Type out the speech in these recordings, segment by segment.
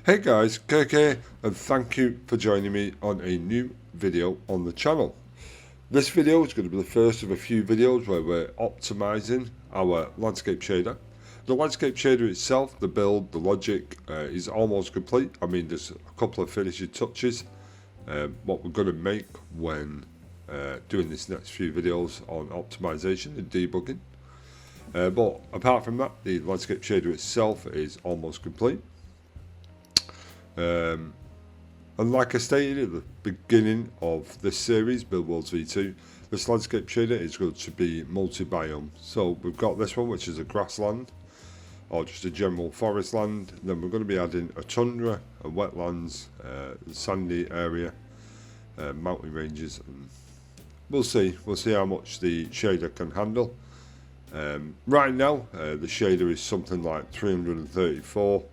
Hey guys, Kirk here, and thank you for joining me on a new video on the channel. This video is going to be the first of a few videos where we're optimizing our landscape shader. The landscape shader itself, the build, the logic is almost complete. I mean, there's a couple of finishing touches. What we're going to make when doing this next few videos on optimization and debugging. But apart from that, the landscape shader itself is almost complete. And like I stated at the beginning of this series, BWV2, this landscape shader is going to be multi-biome. So we've got this one, which is a grassland, or just a general forest land. Then we're going to be adding a tundra, a wetlands, sandy area, mountain ranges, and we'll see how much the shader can handle. Right now, the shader is something like 334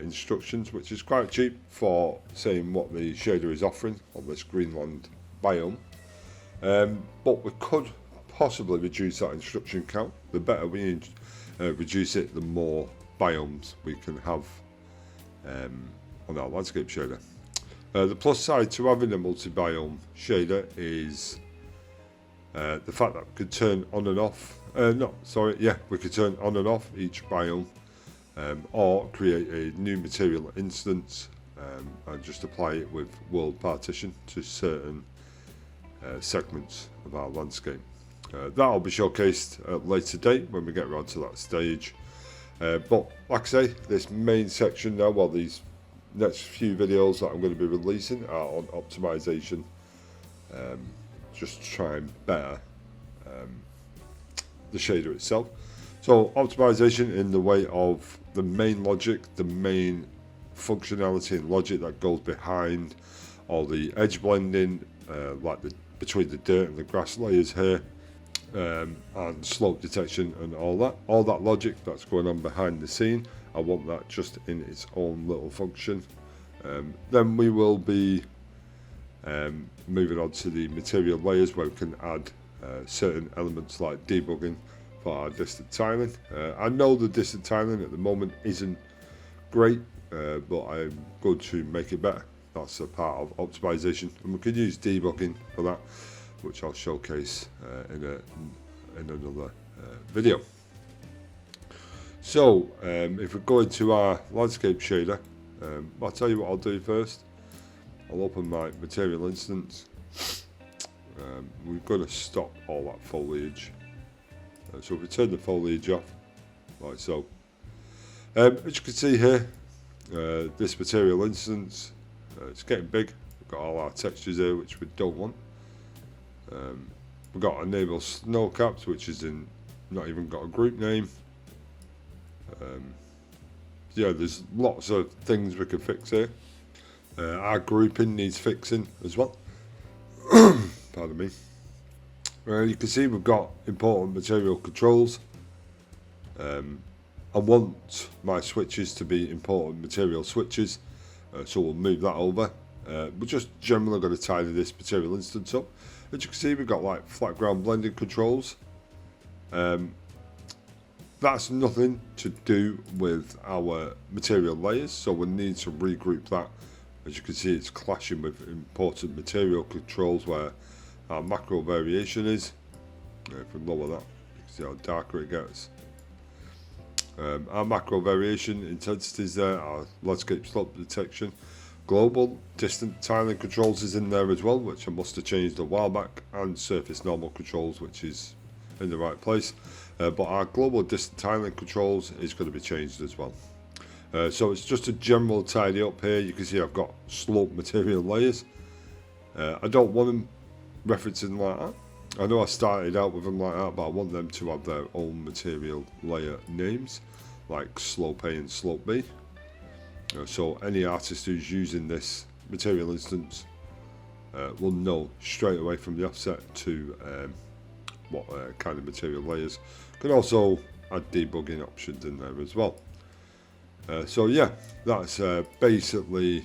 instructions, which is quite cheap for saying what the shader is offering on this Greenland biome. But we could possibly reduce that instruction count. The better we reduce it, the more biomes we can have on our landscape shader. The plus side to having a multi-biome shader is the fact that we could turn on and off. We could turn on and off each biome. Or create a new material instance and just apply it with world partition to certain segments of our landscape. That'll be showcased at a later date when we get around to that stage. But like I say, this main section now, well, these next few videos that I'm going to be releasing are on optimization, just to try and better the shader itself. So optimization in the way of the main logic, the main functionality and logic that goes behind all the edge blending, between the dirt and the grass layers here, and slope detection and all that logic that's going on behind the scene. I want that just in its own little function. Then we will be moving on to the material layers where we can add certain elements like debugging for our distant tiling. I know the distant tiling at the moment isn't great, but I'm going to make it better. That's a part of optimization, and we can use debugging for that, which I'll showcase in another video. So if we go into our landscape shader, I'll tell you what I'll do first. I'll open my material instance. We've got to stop all that foliage. So if we turn the foliage off, like so. As you can see here, this material instance, it's getting big. We've got all our textures here, which we don't want. We've got enable snow caps, which is not even got a group name. Yeah, there's lots of things we can fix here. Our grouping needs fixing as well. Pardon me. You can see we've got important material controls. I want my switches to be important material switches, so we'll move that over. We're just generally going to tidy this material instance up. As you can see, we've got like flat ground blending controls. That's nothing to do with our material layers, so we need to regroup that. As you can see, it's clashing with important material controls where our macro variation is. If we lower that, you can see how darker it gets. Our macro variation intensities there, our landscape slope detection, global distant tiling controls is in there as well, which I must have changed a while back, and surface normal controls, which is in the right place. But our global distant tiling controls is going to be changed as well. So it's just a general tidy up here. You can see I've got slope material layers. I don't want them referencing like that. I know I started out with them like that, but I want them to have their own material layer names, like slope A and slope B. So any artist who's using this material instance will know straight away from the offset to what kind of material layers. Can also add debugging options in there as well. So yeah, that's basically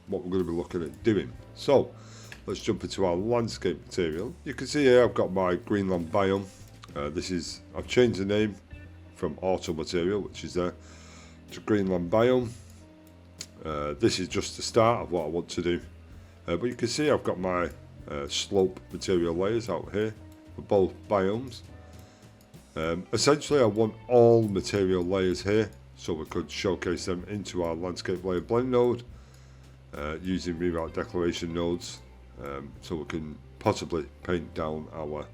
what we're going to be looking at doing. So let's jump into our landscape material. You can see here I've got my Greenland biome. I've changed the name from auto material, which is there, to Greenland biome. This is just the start of what I want to do. But you can see I've got my slope material layers out here for both biomes. Essentially I want all material layers here, so we could showcase them into our landscape layer blend node using rewrite declaration nodes, so we can possibly paint down our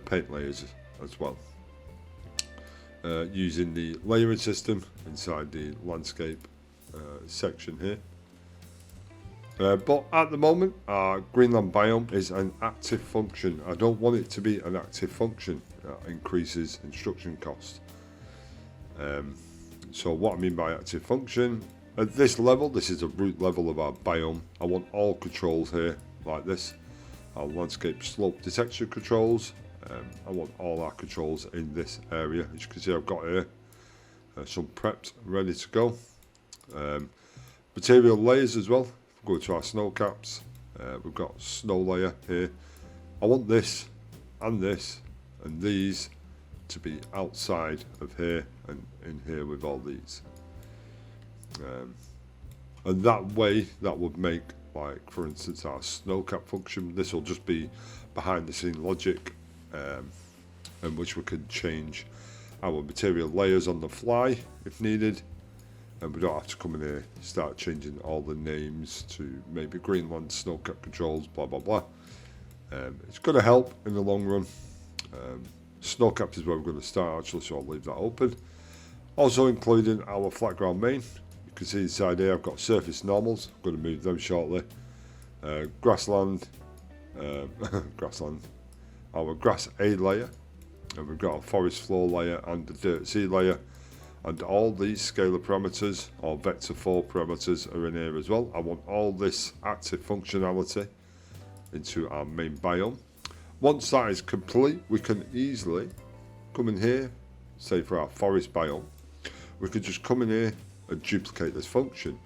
paint layers as well, using the layering system inside the landscape section here. But at the moment our Greenland biome is an active function. I don't want it to be an active function. That increases instruction cost. So what I mean by active function, at this level, this is the root level of our biome, I want all controls here like this. Our landscape slope detection controls, I want all our controls in this area. As you can see, I've got here some prepped ready to go. Material layers as well. Go to our snow caps, we've got snow layer here. I want this and these to be outside of here and in here with all these, and that way that would make, like for instance, our snow cap function, this will just be behind the scene logic, in which we can change our material layers on the fly if needed, and we don't have to come in here and start changing all the names to maybe Greenland snow cap controls, blah blah blah. It's going to help in the long run. Snow caps is where we're going to start actually, so I'll leave that open. Also including our flat ground main. You can see inside here I've got surface normals. I'm going to move them shortly. Grassland, our grass A layer, and we've got a forest floor layer and a dirt C layer, and all these scalar parameters or vector 4 parameters are in here as well. I want all this active functionality into our main biome. Once that is complete, we can easily come in here, say for our forest biome, we could just come in here and duplicate this function,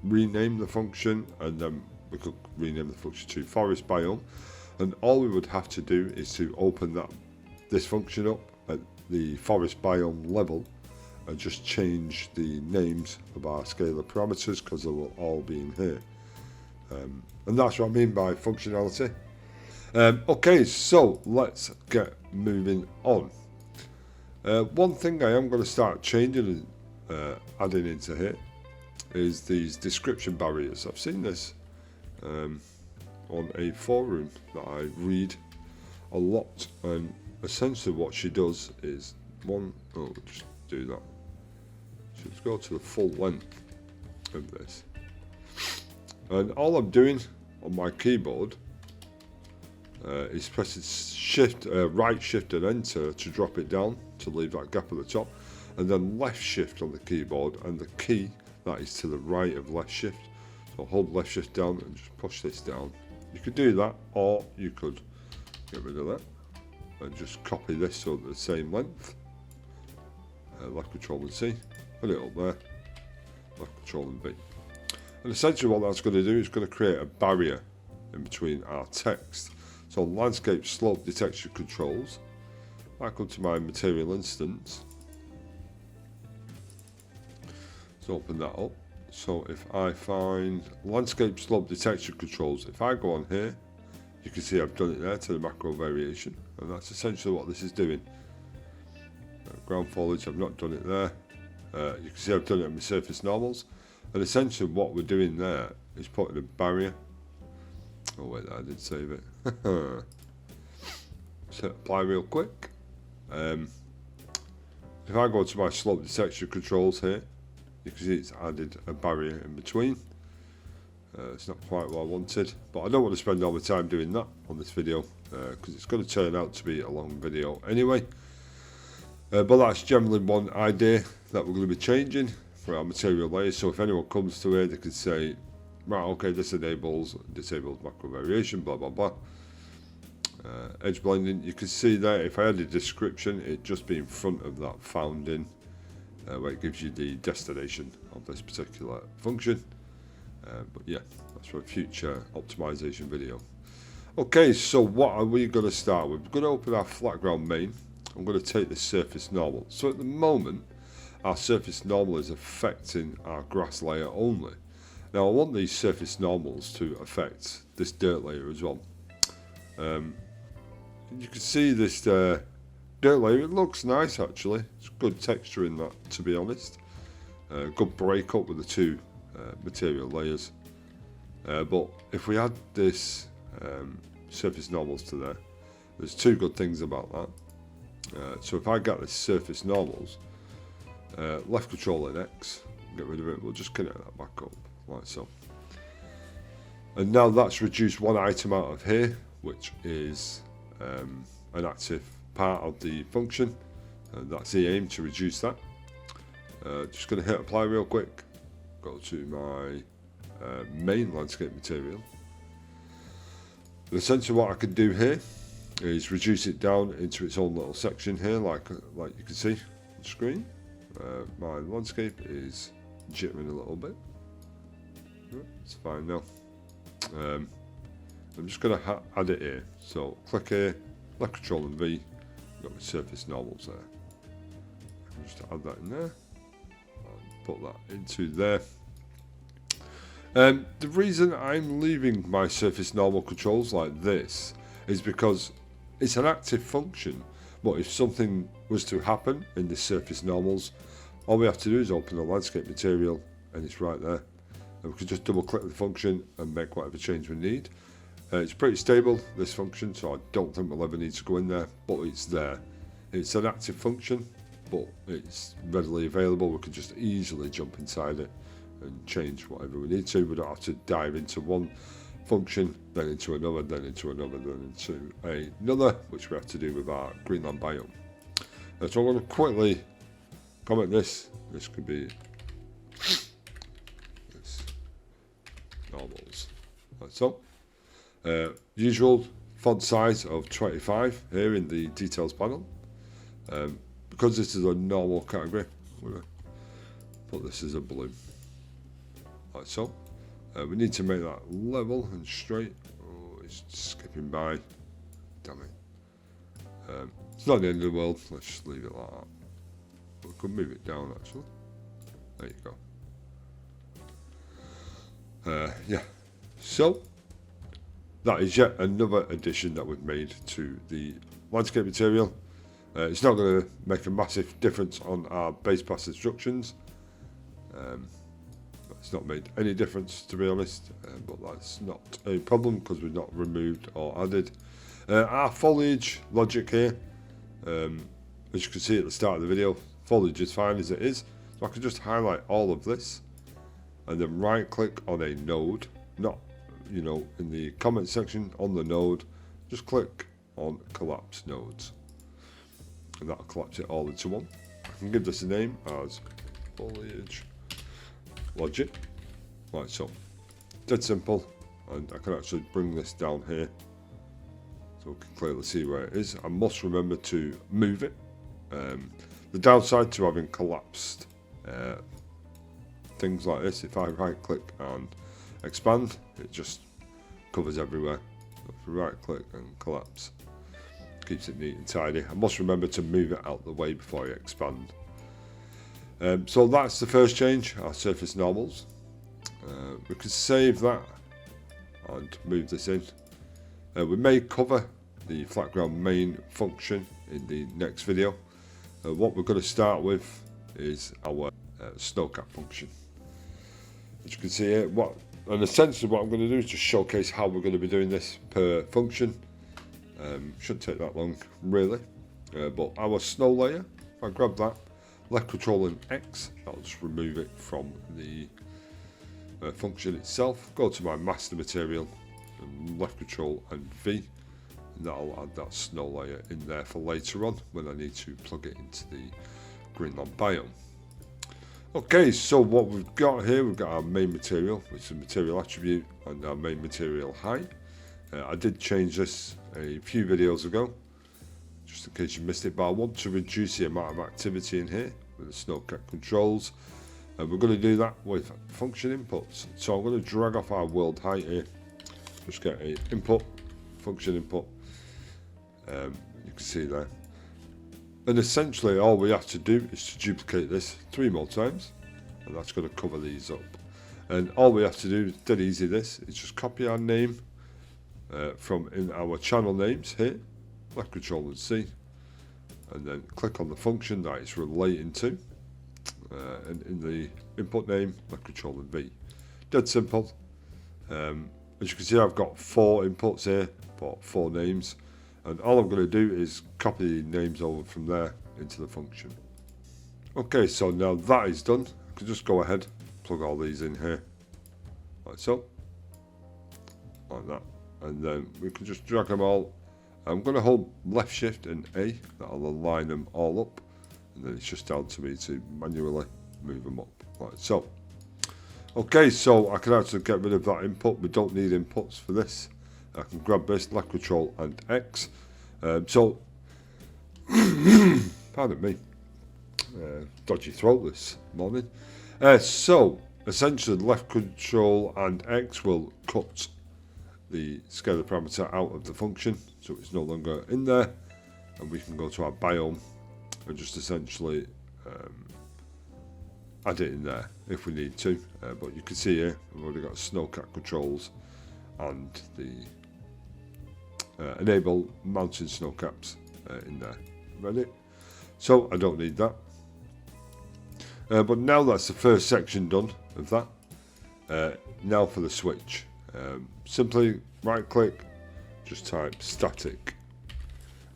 rename the function, and then we could rename the function to forest biome, and all we would have to do is to open this function up at the forest biome level and just change the names of our scalar parameters, because they will all be in here, and that's what I mean by functionality. Okay, so let's get moving on. One thing I am going to start changing and adding into here is these description barriers. I've seen this on a forum that I read a lot, and essentially what she does is just do that. Just go to the full length of this, and all I'm doing on my keyboard is pressing right shift and enter to drop it down to leave that gap at the top, and then left shift on the keyboard, and the key that is to the right of left shift. So hold left shift down and just push this down. You could do that, or you could get rid of that and just copy this so they're the same length. Left control and C, put it up there, left control and B. And essentially what that's going to do is going to create a barrier in between our text. So landscape slope detection controls, I come to my material instance, let's open that up. So if I find landscape slope detection controls, if I go on here, you can see I've done it there to the macro variation, and that's essentially what this is doing. Ground foliage, I've not done it there. You can see I've done it on my surface normals, and essentially what we're doing there is putting a barrier. Oh wait, I didn't save it. So apply real quick. If I go to my slope detection controls here, you can see it's added a barrier in between. It's not quite what I wanted, but I don't want to spend all the time doing that on this video, because it's going to turn out to be a long video anyway. But that's generally one idea that we're going to be changing for our material layers. So if anyone comes to here, they could say, right, okay, this disables macro variation, blah blah blah. Edge blending, you can see there, if I had a description, it'd just be in front of that found in, where it gives you the destination of this particular function. But yeah, that's for a future optimization video. Okay, so what are we going to start with? We're going to open our flat ground main. I'm going to take the surface normal. So at the moment, our surface normal is affecting our grass layer only. Now I want these surface normals to affect this dirt layer as well. You can see this dirt layer, it looks nice actually. It's good texture in that, to be honest. Good break up with the two material layers. But if we add this surface normals to there, there's two good things about that. So if I get this surface normals, left control in X, get rid of it, we'll just connect that back up like so. And now that's reduced one item out of here, which is an active part of the function. That's the aim, to reduce that. Just going to hit apply real quick, go to my main landscape material. Essentially what I can do here is reduce it down into its own little section here, like you can see on the screen. My landscape is jittering a little bit. It's fine now. I'm just going to add it here. So click here, left control and V, got my surface normals there. Just add that in there, and put that into there. The reason I'm leaving my surface normal controls like this is because it's an active function, but if something was to happen in the surface normals, all we have to do is open the landscape material and it's right there. And we can just double click the function and make whatever change we need. It's pretty stable, this function, so I don't think we'll ever need to go in there, but it's there. It's an active function, but it's readily available. We can just easily jump inside it and change whatever we need to. We don't have to dive into one function, then into another, then into another, then into another, which we have to do with our Greenland biome. So I'm going to quickly comment this. This could be this normals, like so. Usual font size of 25 here in the details panel. Because this is a normal category, I'm going to put this as a blue, like so. We need to make that level and straight. Oh, it's skipping by. Damn it. It's not the end of the world. Let's just leave it like that. We could move it down actually. There you go. Yeah. So that is yet another addition that we've made to the landscape material. It's not going to make a massive difference on our base pass instructions. It's not made any difference, to be honest, but that's not a problem because we've not removed or added. Our foliage logic here, as you can see at the start of the video, foliage is fine as it is. So I can just highlight all of this and then right click on a node, not in the comment section, on the node, just click on collapse nodes. And that'll collapse it all into one. I can give this a name as foliage logic, like so. Dead simple, and I can actually bring this down here so we can clearly see where it is. I must remember to move it. The downside to having collapsed things like this, if I right click and expand, it just covers everywhere. So if we right click and collapse, keeps it neat and tidy. I must remember to move it out the way before I expand. So that's the first change, our surface normals. We can save that and move this in. We may cover the flat ground main function in the next video. What we're going to start with is our snowcap function. As you can see here, essentially what I'm going to do is just showcase how we're going to be doing this per function. Shouldn't take that long really, but our snow layer, if I grab that, left control and X, I'll just remove it from the function itself, go to my master material and left control and V, and that'll add that snow layer in there for later on when I need to plug it into the Greenland biome. Okay, so what we've got here, we've got our main material, which is a material attribute, and our main material height. I did change this a few videos ago, just in case you missed it, but I want to reduce the amount of activity in here with the snowcat controls, and we're going to do that with function inputs. So I'm going to drag off our world height here, just get a input, function input, you can see there, and essentially all we have to do is to duplicate this 3 more times, and that's going to cover these up. And all we have to do, dead easy this, is just copy our name from in our channel names here, left control and C, and then click on the function that it's relating to, and in the input name, left control and V. Dead simple. As you can see, I've got 4 inputs here for 4 names, and all I'm going to do is copy the names over from there into the function. Okay, so now that is done, I can just go ahead, plug all these in here, like so, like that, and then we can just drag them all. I'm going to hold left shift and A, that'll align them all up, and then it's just down to me to manually move them up, like so. Okay, so I can actually get rid of that input. We don't need inputs for this. I can grab this, left control and X. Pardon me, dodgy throat this morning. So essentially left control and X will cut the scalar parameter out of the function, so it's no longer in there, and we can go to our biome and just essentially add it in there if we need to, but you can see here we've already got snowcat controls and the enable mountain snowcaps in there ready, so I don't need that. But now that's the first section done of that. Now for the switch, simply right click, just type static,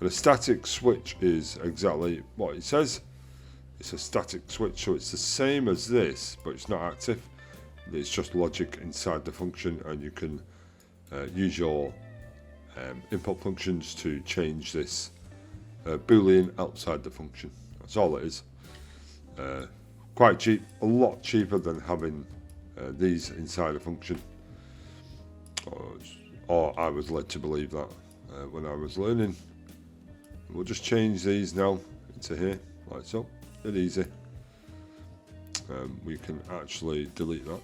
and a static switch is exactly what it says. It's a static switch, so it's the same as this, but it's not active. It's just logic inside the function, and you can use your input functions to change this boolean outside the function. That's all it is. Quite cheap, a lot cheaper than having these inside a function. Or I was led to believe that when I was learning. We'll just change these now into here, like so. Dead easy. We can actually delete that.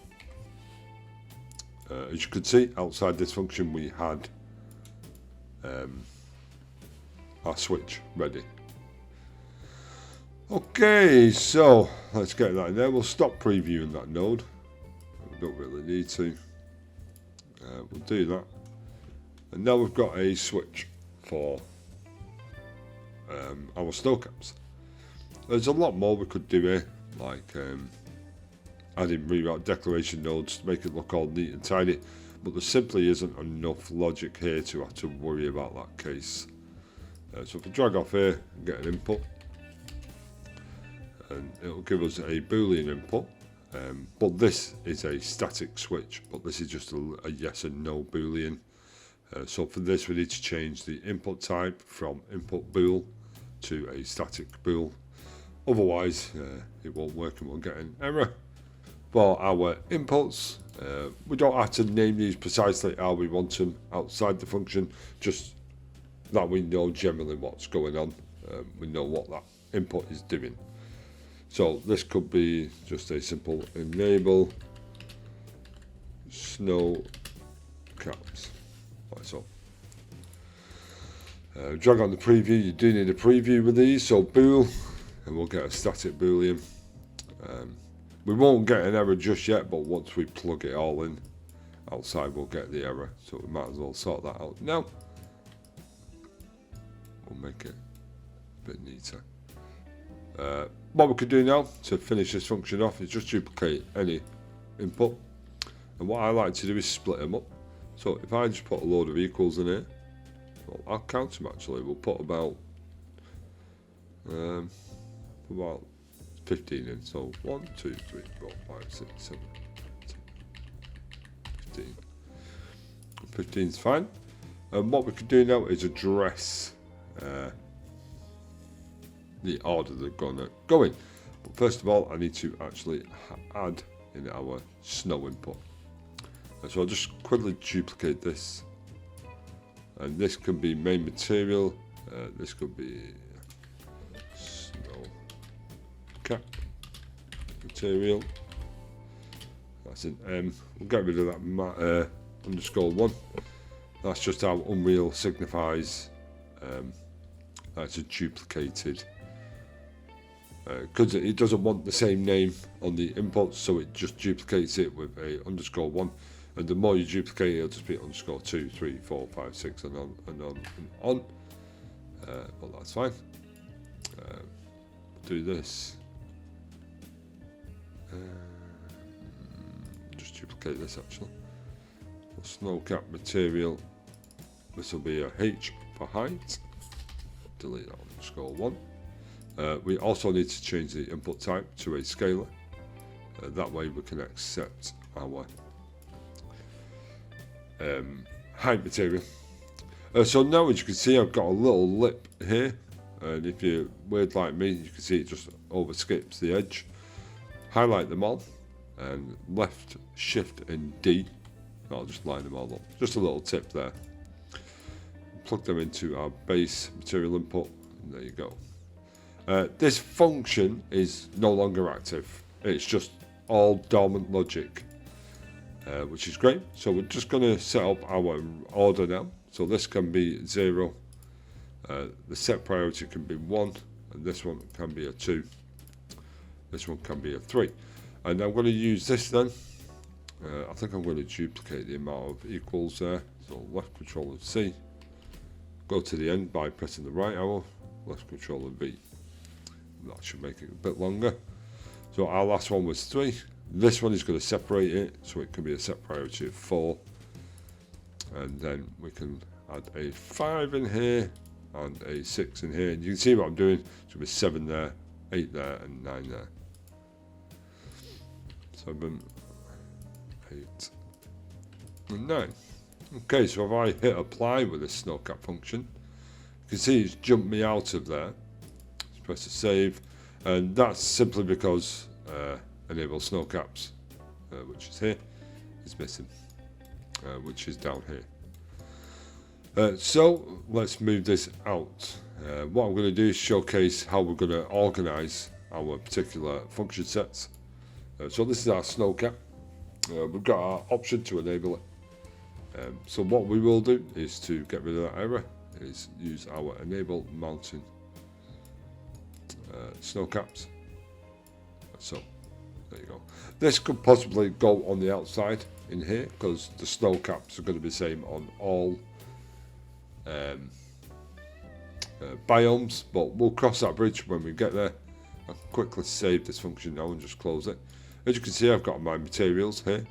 As you can see, outside this function we had our switch ready. Okay, so let's get that in there. We'll stop previewing that node. We don't really need to. We'll do that. And now we've got a switch for our snowcaps. There's a lot more we could do here, like adding reroute declaration nodes to make it look all neat and tidy, but there simply isn't enough logic here to have to worry about that case. So if we drag off here and get an input, and it'll give us a boolean input, but this is a static switch, but this is just a yes and no boolean. So for this we need to change the input type from input bool to a static bool. Otherwise, it won't work and we'll get an error. For our inputs, we don't have to name these precisely how we want them outside the function, just that we know generally what's going on. We know what that input is doing. So this could be just a simple enable snow caps, like so. Drag on the preview. You do need a preview with these, so bool, and we'll get a static boolean. We won't get an error just yet, but once we plug it all in outside we'll get the error, so we might as well sort that out now. We'll make it a bit neater. What we could do now to finish this function off is just duplicate any input, and what I like to do is split them up. So if I just put a load of equals in here, well, I'll count them actually. We'll put about 15 in. So 1, 2, 3, 4, 5, 6, 7, 8, 15. 15 is fine. And what we can do now is address the order they're gonna go in. But first of all, I need to actually add in our snow input. And so I'll just quickly duplicate this. And this can be main material. This could be snow cap material. That's an M. We'll get rid of that _1. That's just how Unreal signifies that's a duplicated because it doesn't want the same name on the inputs, so it just duplicates it with a _1, and the more you duplicate it, it'll just be _2, 3, 4, 5, 6, and on and on and on. But that's fine. Do this. Just duplicate this actually. Snow cap material. This will be a H for height. Delete that _1. We also need to change the input type to a scalar. That way we can accept our height material. So now, as you can see, I've got a little lip here, and if you're weird like me, you can see it just overskips the edge. Highlight them all, and left shift and D. I'll just line them all up. Just a little tip there. Plug them into our base material input, and there you go. This function is no longer active. It's just all dormant logic, which is great. So we're just going to set up our order now. So this can be 0, the set priority can be 1, and this one can be a 2, this one can be a 3. And I'm going to use this then. I think I'm going to duplicate the amount of equals there. So left control and C, go to the end by pressing the right arrow, left control and V. That should make it a bit longer. So our last one was 3. This one is going to separate it, so it can be a set priority of 4. And then we can add a 5 in here and a 6 in here. And you can see what I'm doing. So there's 7 there, 8 there, and 9 there. 7, 8, and 9. Okay, so if I hit apply with this snowcap function, you can see it's jumped me out of there. Let's press the save, and that's simply because enable snowcaps, which is here, is missing. Which is down here. So let's move this out. What I'm going to do is showcase how we're going to organize our particular function sets. So this is our snow cap. We've got our option to enable it. So what we will do is to get rid of that error is use our enable mountain snow caps. So there you go. This could possibly go on the outside in here because the snow caps are going to be the same on all biomes, but we'll cross that bridge when we get there. I'll quickly save this function now and just close it. As you can see, I've got my materials here,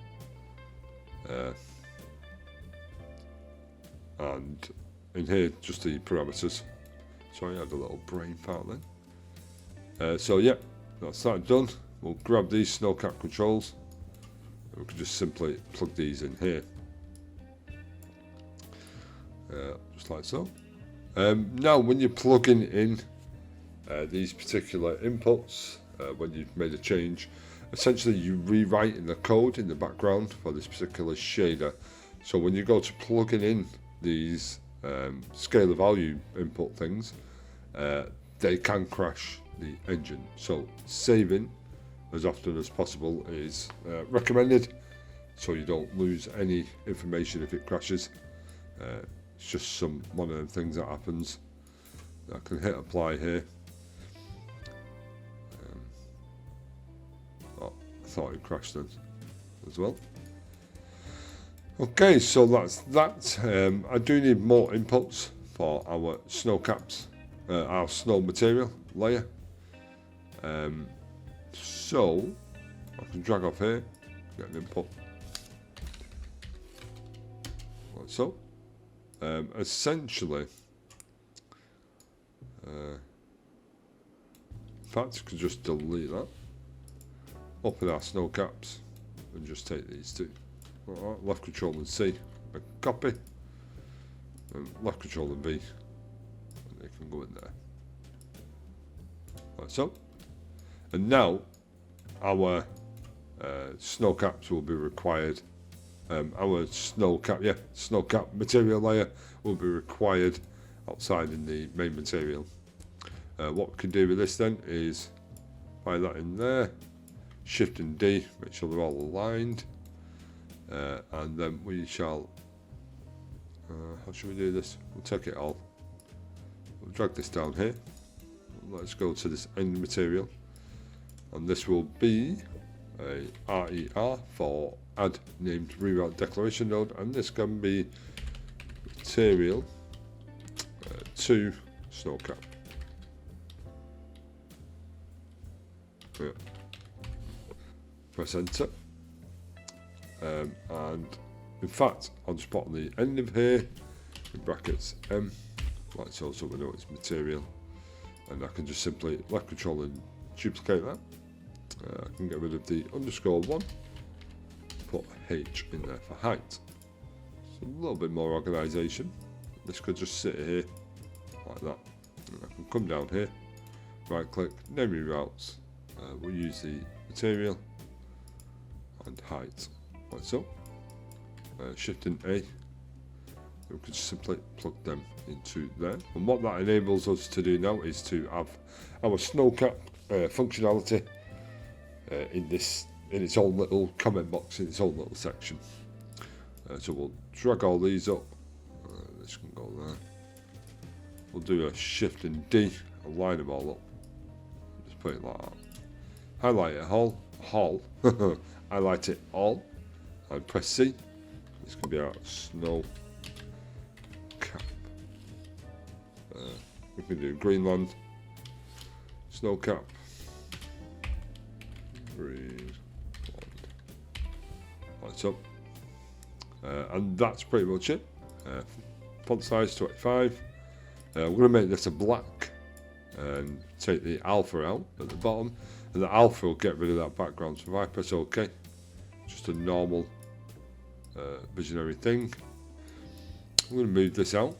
and in here just the parameters. Sorry, I had a little brain fart then. So yeah, that's that done. We'll grab these snowcap controls, and we can just simply plug these in here, just like so. Now, when you're plugging in these particular inputs, when you've made a change, essentially you rewrite in the code in the background for this particular shader. So when you go to plugging in these scalar value input things, they can crash the engine. So saving as often as possible is recommended, so you don't lose any information if it crashes. It's just one of the things that happens. I can hit apply here. I thought it crashed then as well. Okay, so that's that. I do need more inputs for our snow caps, our snow material layer. So I can drag off here, get an input, like so. Essentially, in fact, you can just delete that. Open our snow caps and just take these two. Right, left control and C, and copy, and left control and V, and they can go in there. Like so. And now our snow caps will be required. Our snow cap material layer will be required outside in the main material. What we can do with this then is apply that in there, Shift and D, make sure they're all aligned, and then we shall. How should we do this? We'll take it all. We'll drag this down here. Let's go to this end material. and this will be a RER for add named reroute declaration node, and this can be material to snowcap. Yeah. Press enter, and in fact I'll just put on the end of here in brackets M, like so we know it's material, and I can just simply left control and duplicate that. I can get rid of the underscore one, put H in there for height. So a little bit more organisation. This could just sit here like that. And I can come down here, right click, name reroutes. We'll use the material and height, like so. Shift and A. We can simply plug them into there. And what that enables us to do now is to have our snowcap functionality in its own little comment box, in its own little section. So we'll drag all these up. This can go there. We'll do a Shift and D and line them all up. Just put it like that. Highlight it all. Highlight it all. And press C. This can be our snow cap. We can do Greenland. Snow cap. Greenland. Like so. And that's pretty much it. Font size 25. We're going to make this a black and take the alpha out at the bottom, and the alpha will get rid of that background. So if I press OK, just a normal visionary thing. I'm going to move this out.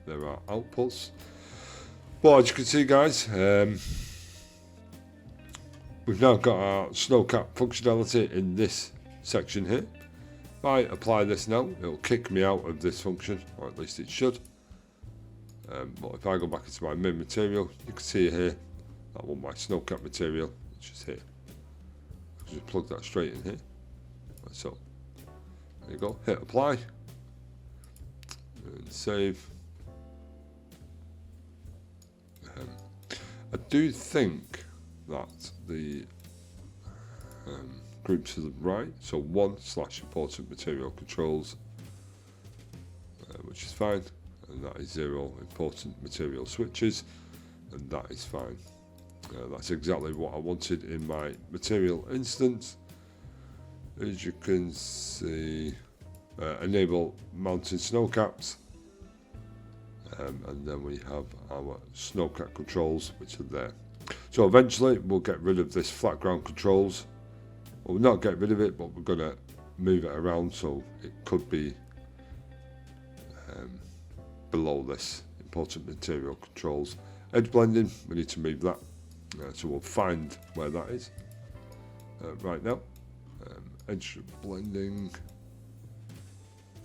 There are outputs. Well, as you can see, guys, we've now got our snowcap functionality in this section here. If I apply this now, it'll kick me out of this function, or at least it should. But if I go back into my main material, you can see here that one, my snowcap material, which is here. I can just plug that straight in here, like so. There you go. Hit apply and save. I do think that the group to the right, so 1/important material controls, which is fine, and that is 0 important material switches, and that is fine. That's exactly what I wanted in my material instance. As you can see, enable mountain snowcaps, and then we have our snowcap controls, which are there. So eventually we'll get rid of this flat ground controls. Well, we'll not get rid of it, but we're going to move it around so it could be below this important material controls. Edge blending, we need to move that, so we'll find where that is right now. Edge blending,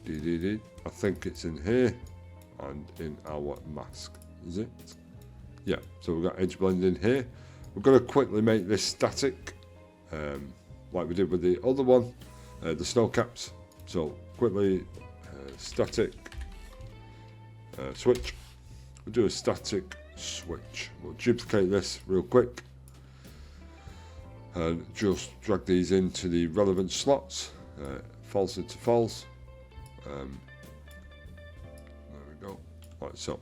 I think it's in here and in our mask, is it? Yeah, so we've got edge blending here. We're going to quickly make this static, like we did with the other one, the snow caps. So quickly, static switch. We'll do a static switch. We'll duplicate this real quick and just drag these into the relevant slots. False into false. There we go, like so.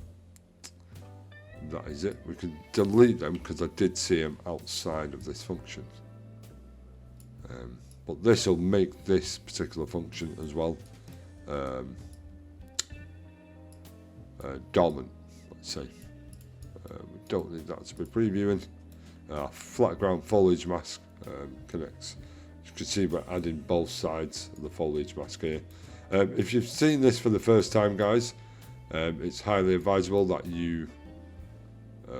That is it. We can delete them because I did see them outside of this function. But this will make this particular function as well dormant, let's say. We don't need that to be previewing. Flat ground foliage mask connects. As you can see, we're adding both sides of the foliage mask here. If you've seen this for the first time, guys, it's highly advisable that you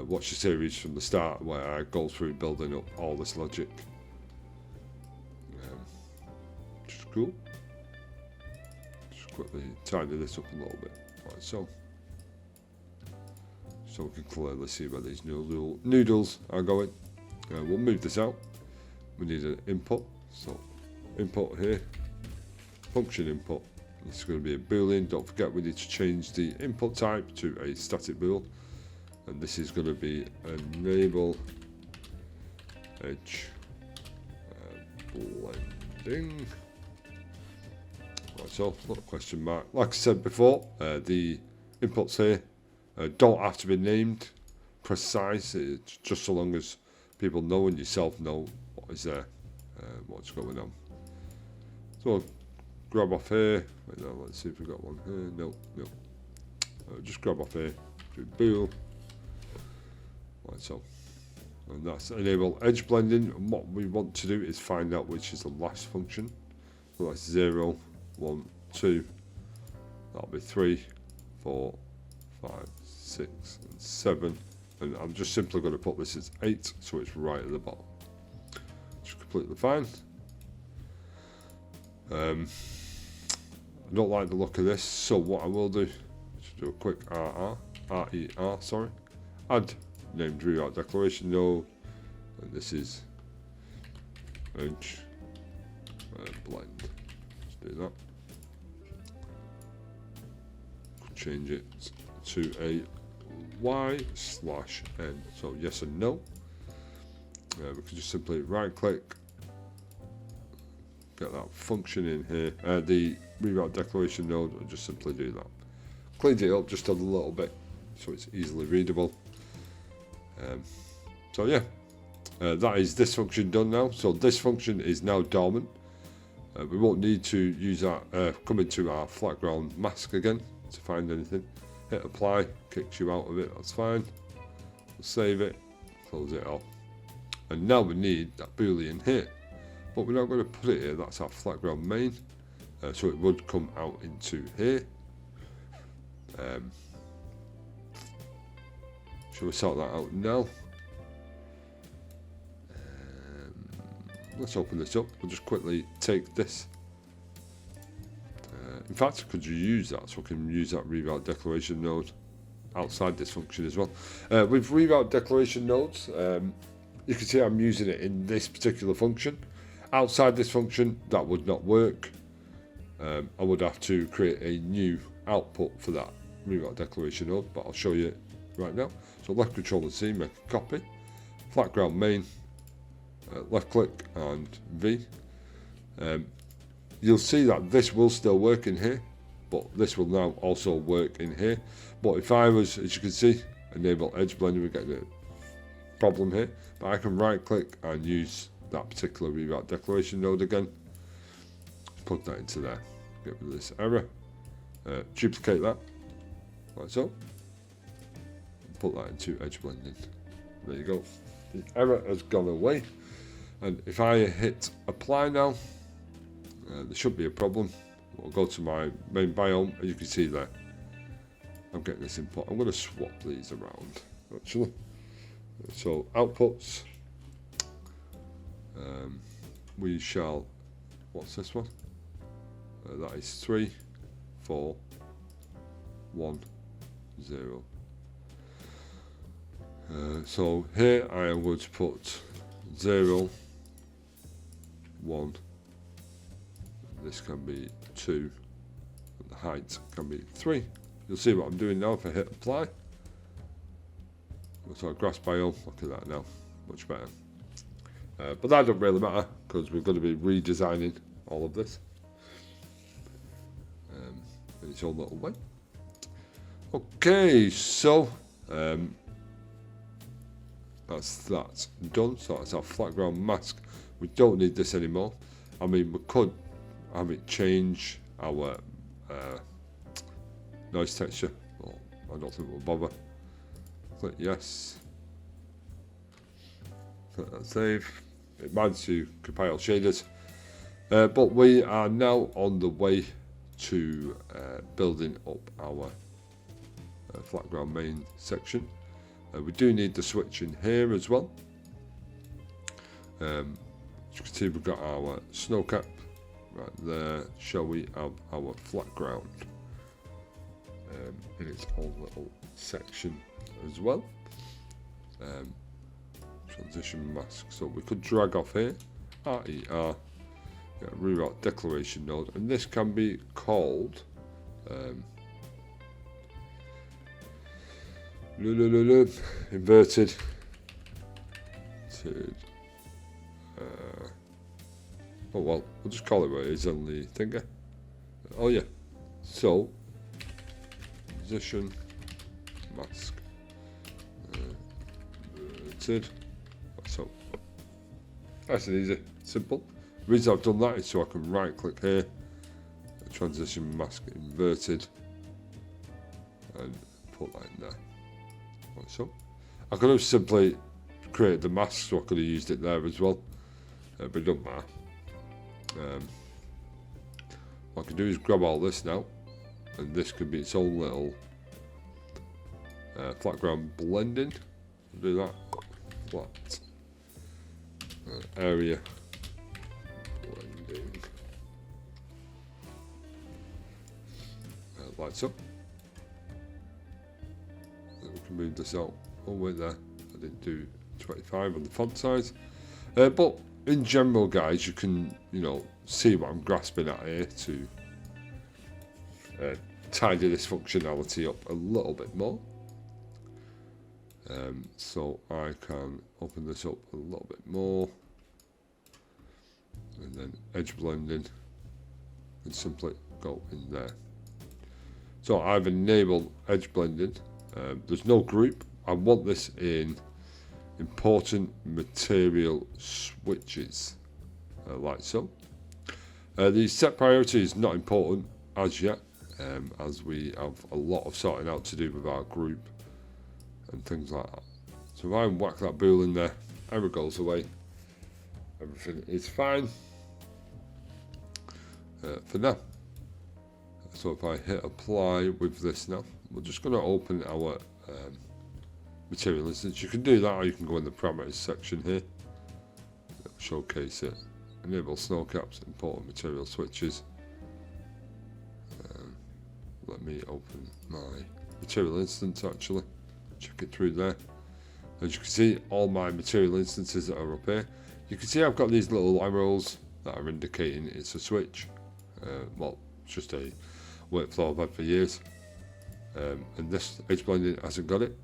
watch the series from the start, where I go through building up all this logic. Which is cool. Just quickly tidy this up a little bit, like so. So we can clearly see where these noodles are going. We'll move this out. We need an input, so input here, function input. This is going to be a boolean. Don't forget we need to change the input type to a static bool, and this is going to be enable edge blending. Right, so look, question mark. Like I said before, the inputs here don't have to be named precise. It's just so long as people know and yourself know what is there, what's going on. So grab off here. Wait, no, let's see if we've got one here. No. Just grab off here. Do bool. Like so. And that's enable edge blending. And what we want to do is find out which is the last function. So that's 0, 1, 2. That'll be 3, 4, 5, 6, and 7. And I'm just simply going to put this as 8, so it's right at the bottom. It's completely fine. I don't like the look of this, so what I will do, just do a quick RER, sorry, add named reroute declaration node, and this is edge blend. Let's do that. Change it to a y/n, so yes and no. We can just simply right click, get that function in here, the reroute declaration node, and just simply do that. Cleaned it up just a little bit so it's easily readable. So yeah, that is this function done now. So this function is now dormant. We won't need to use that, come into our flat ground mask again to find anything. Hit apply, kicks you out of it, that's fine. We'll save it, close it off. And now we need that boolean here. But we're not going to put it here, that's our flat ground main. So it would come out into here. Shall we sort that out now? Let's open this up. We'll just quickly take this. In fact, could you use that? So we can use that reroute declaration node outside this function as well. With reroute declaration nodes, you can see I'm using it in this particular function. Outside this function, that would not work. I would have to create a new output for that reroute declaration node, but I'll show you right now. So left control and C, make a copy. Flat ground main, left click and V. You'll see that this will still work in here, but this will now also work in here. But if I was, as you can see, enable edge blending, we're getting a problem here. But I can right click and use that particular reroute declaration node again. Plug that into there. Get rid of this error. Duplicate that, like so. Put that into edge blending. There you go. The error has gone away. And if I hit apply now, there should be a problem. I'll go to my main biome, and you can see there I'm getting this input. I'm going to swap these around actually. So outputs, we shall, what's this one? That is 3, 4, 1, 0. So here I am going to put 0, 1. This can be 2, and the height can be 3. You'll see what I'm doing now if I hit apply. So grass biome, look at that now, much better. But that doesn't really matter because we're going to be redesigning all of this in its own little way. Okay, so that's that done. So that's our flat ground mask. We don't need this anymore. I mean, we could have it change our noise texture, but I don't think we'll bother. Click yes. Click that save. It minds to compile shaders. But we are now on the way to building up our flat ground main section. We do need the switch in here as well. As you can see, we've got our snow cap right there. Shall we have our flat ground in its own little section as well? Transition mask. So we could drag off here, RER, get reroute declaration node, and this can be called inverted Oh well, we'll just call it what it is on the thingy. Oh yeah. So position mask inverted. So nice and easy, simple. The reason I've done that is so I can right click here, transition mask inverted, and put that in there. Like so. I could have simply created the mask, so I could have used it there as well, but it doesn't matter. What I can do is grab all this now, and this could be its own little flat ground blending. I'll do that. Flat area blending, like so. Then we can move this out all the way there. I didn't do 25 on the font size, but in general, guys, you can see what I'm grasping at here to tidy this functionality up a little bit more. So I can open this up a little bit more, and then edge blending, and simply go in there. So I've enabled edge blending. There's no group. I want this in important material switches, like so. The set priority is not important as yet, as we have a lot of sorting out to do with our group and things like that. So if I whack that bool in there, error goes away, everything is fine for now. So if I hit apply with this now, we're just going to open our material instance. You can do that, or you can go in the parameters section here. It'll showcase it. Enable snow caps, important material switches. Let me open my material instance actually. Check it through there. As you can see, all my material instances that are up here. You can see I've got these little arrows that are indicating it's a switch. Well, it's just a workflow I've had for years. And this edge blending hasn't got it.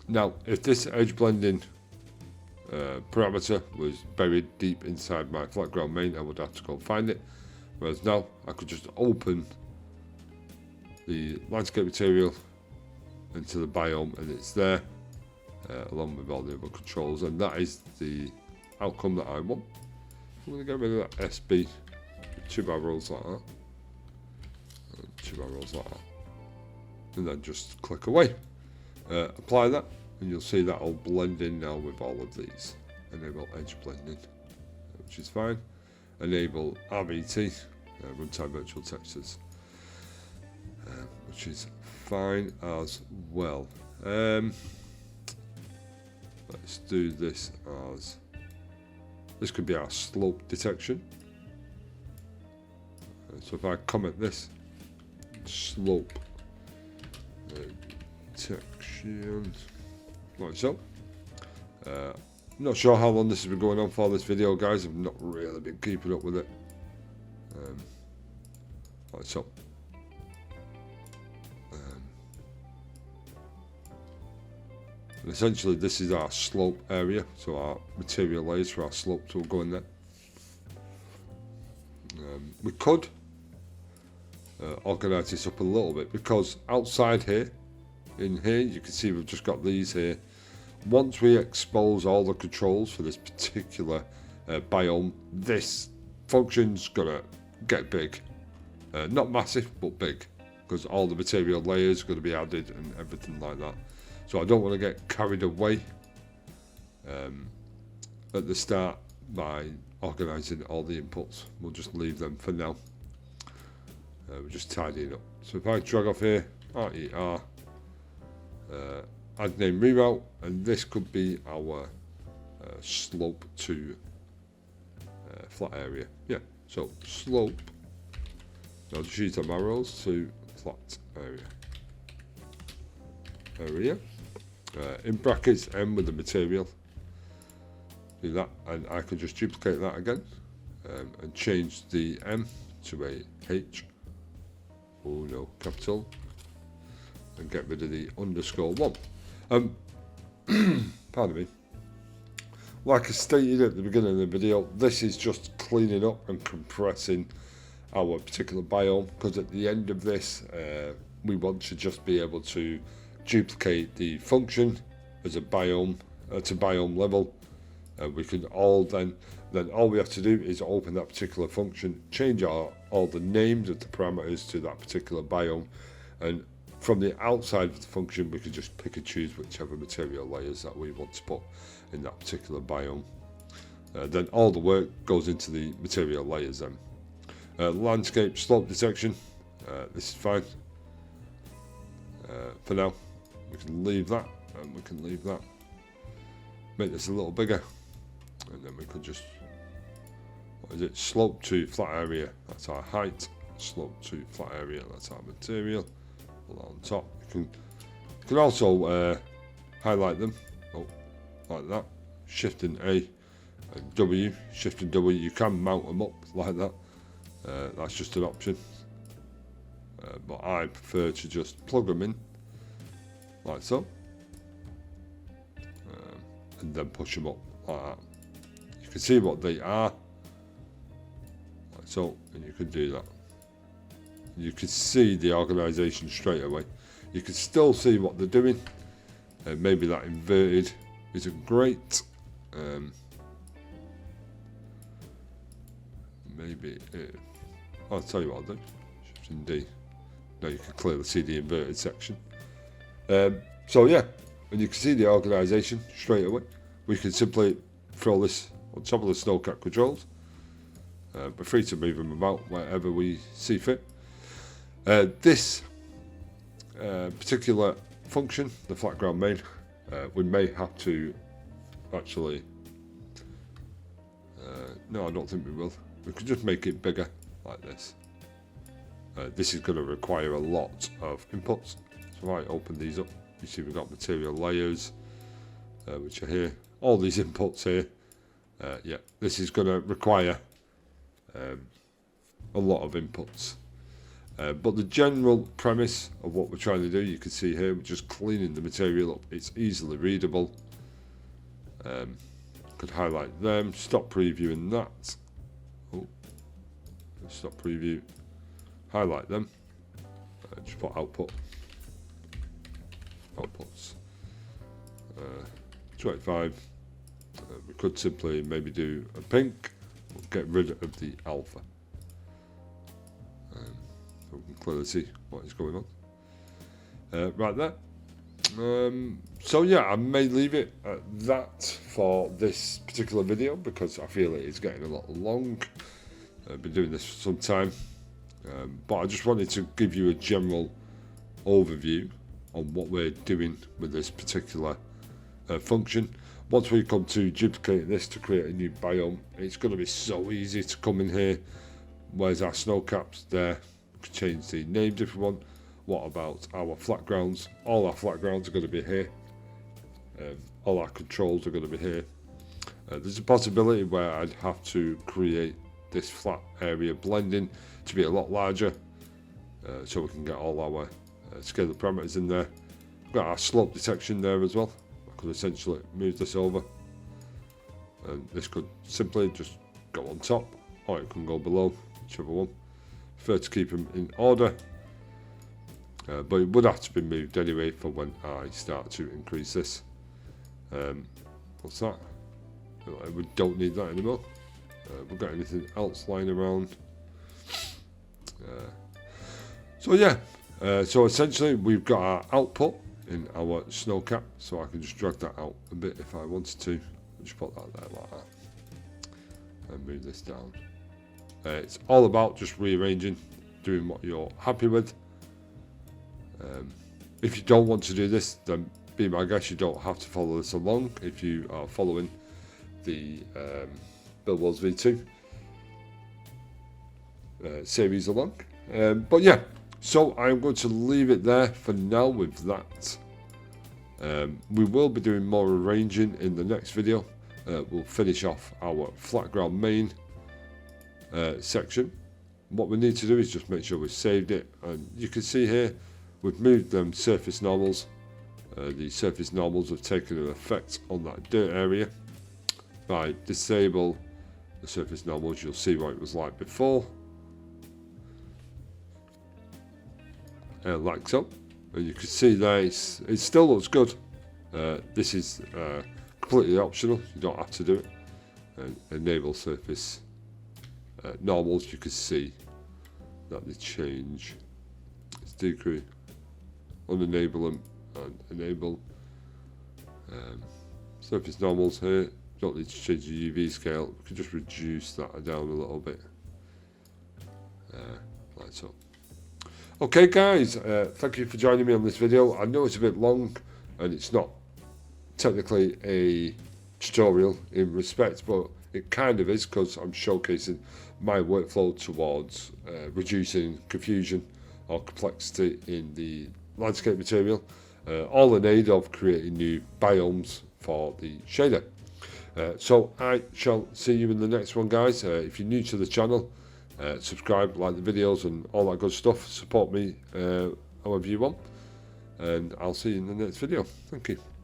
Now, if this edge blending parameter was buried deep inside my flat ground main, I would have to go find it. Whereas now, I could just open the landscape material into the biome, and it's there, along with all the other controls, and that is the outcome that I want. I'm going to get rid of that SB, 2 barrels like that, and 2 barrels like that, and then just click away. Apply that, and you'll see that will blend in now with all of these. Enable edge blending, which is fine. Enable RVT, runtime virtual textures, which is fine as well. Let's do this as, this could be our slope detection. So if I comment this, slope detection, like so. Not sure how long this has been going on for, this video, guys. I've not really been keeping up with it. Like so. And essentially this is our slope area, so our material layers for our slopes will go in there. We could organise this up a little bit, because outside here, in here, you can see we've just got these here. Once we expose all the controls for this particular biome, this function's gonna get big. Not massive, but big, because all the material layers are going to be added and everything like that. So I don't want to get carried away at the start by organising all the inputs. We'll just leave them for now. We're just tidying up. So if I drag off here, RER, add name reroute, and this could be our slope to flat area. Yeah, so slope. I'll just use them arrows to flat area. In brackets, M with the material. Do that, and I can just duplicate that again and change the M to a H. Oh no, capital, and get rid of the _1. Pardon me. Like I stated at the beginning of the video, this is just cleaning up and compressing our particular biome, because at the end of this we want to just be able to duplicate the function as a biome to biome level. We can all then all we have to do is open that particular function, change all the names of the parameters to that particular biome, and from the outside of the function we can just pick and choose whichever material layers that we want to put in that particular biome. Then all the work goes into the material layers then. Landscape slope detection, this is fine. For now, we can leave that, and we can leave that. Make this a little bigger, and then we could just, what is it? Slope to flat area, that's our height. Slope to flat area, that's our material. On top, you can also highlight them, like that. Shift and A and W, Shift and W. You can mount them up like that. That's just an option, but I prefer to just plug them in like so, and then push them up like that. You can see what they are like so, and you can do that. You can see the organisation straight away. You can still see what they're doing. Maybe that inverted isn't great. Maybe I'll tell you what I'll do. Shift and D. Now you can clearly see the inverted section. So yeah, and you can see the organisation straight away. We can simply throw this on top of the snowcap controls. We're free to move them about wherever we see fit. This particular function, the flat ground main, we may have to actually, no, I don't think we will. We could just make it bigger like this. This is going to require a lot of inputs. So if I open these up, you see we've got material layers, which are here. All these inputs here. Yeah, this is going to require a lot of inputs. But the general premise of what we're trying to do, you can see here, we're just cleaning the material up. It's easily readable. Could highlight them, stop previewing that. Oh, stop preview. Highlight them. Just put outputs. 25. We could simply maybe do a pink. We'll get rid of the alpha. So we can clearly see what is going on. Right there. So yeah, I may leave it at that for this particular video, because I feel it is getting a lot long. I've been doing this for some time, but I just wanted to give you a general overview on what we're doing with this particular function. Once we come to duplicate this to create a new biome, it's going to be so easy to come in here. Where's our snow caps? There. We can change the names if we want. What about our flat grounds? All our flat grounds are going to be here. All our controls are going to be here. There's a possibility where I'd have to create this flat area blending to be a lot larger, so we can get all our scalar parameters in there. We've got our slope detection there as well. I could essentially move this over, and this could simply just go on top, or it can go below, whichever one. Prefer to keep them in order, but it would have to be moved anyway for when I start to increase this. What's that? We don't need that anymore. We've got anything else lying around? So yeah, so essentially we've got our output in our snow cap, so I can just drag that out a bit if I wanted to. Just put that there like that, and move this down. It's all about just rearranging, doing what you're happy with. If you don't want to do this, then be my guest, you don't have to follow this along if you are following the BWV2 series along. But yeah, so I'm going to leave it there for now with that. We will be doing more arranging in the next video. We'll finish off our flat ground main section. What we need to do is just make sure we've saved it, and you can see here we've moved them surface normals. The surface normals have taken an effect on that dirt area. if I disable the surface normals, you'll see what it was like before. Like so, and you can see there it still looks good. This is completely optional, you don't have to do it. And enable surface normals, you can see that they change. Let's decrease, unenable them, and enable surface normals here. Don't need to change the UV scale, we can just reduce that down a little bit, like so. Okay guys, thank you for joining me on this video. I know it's a bit long and it's not technically a tutorial in respect, but it kind of is, because I'm showcasing my workflow towards reducing confusion or complexity in the landscape material, all in aid of creating new biomes for the shader. So I shall see you in the next one guys. If you're new to the channel, subscribe, like the videos and all that good stuff, support me however you want, and I'll see you in the next video. Thank you.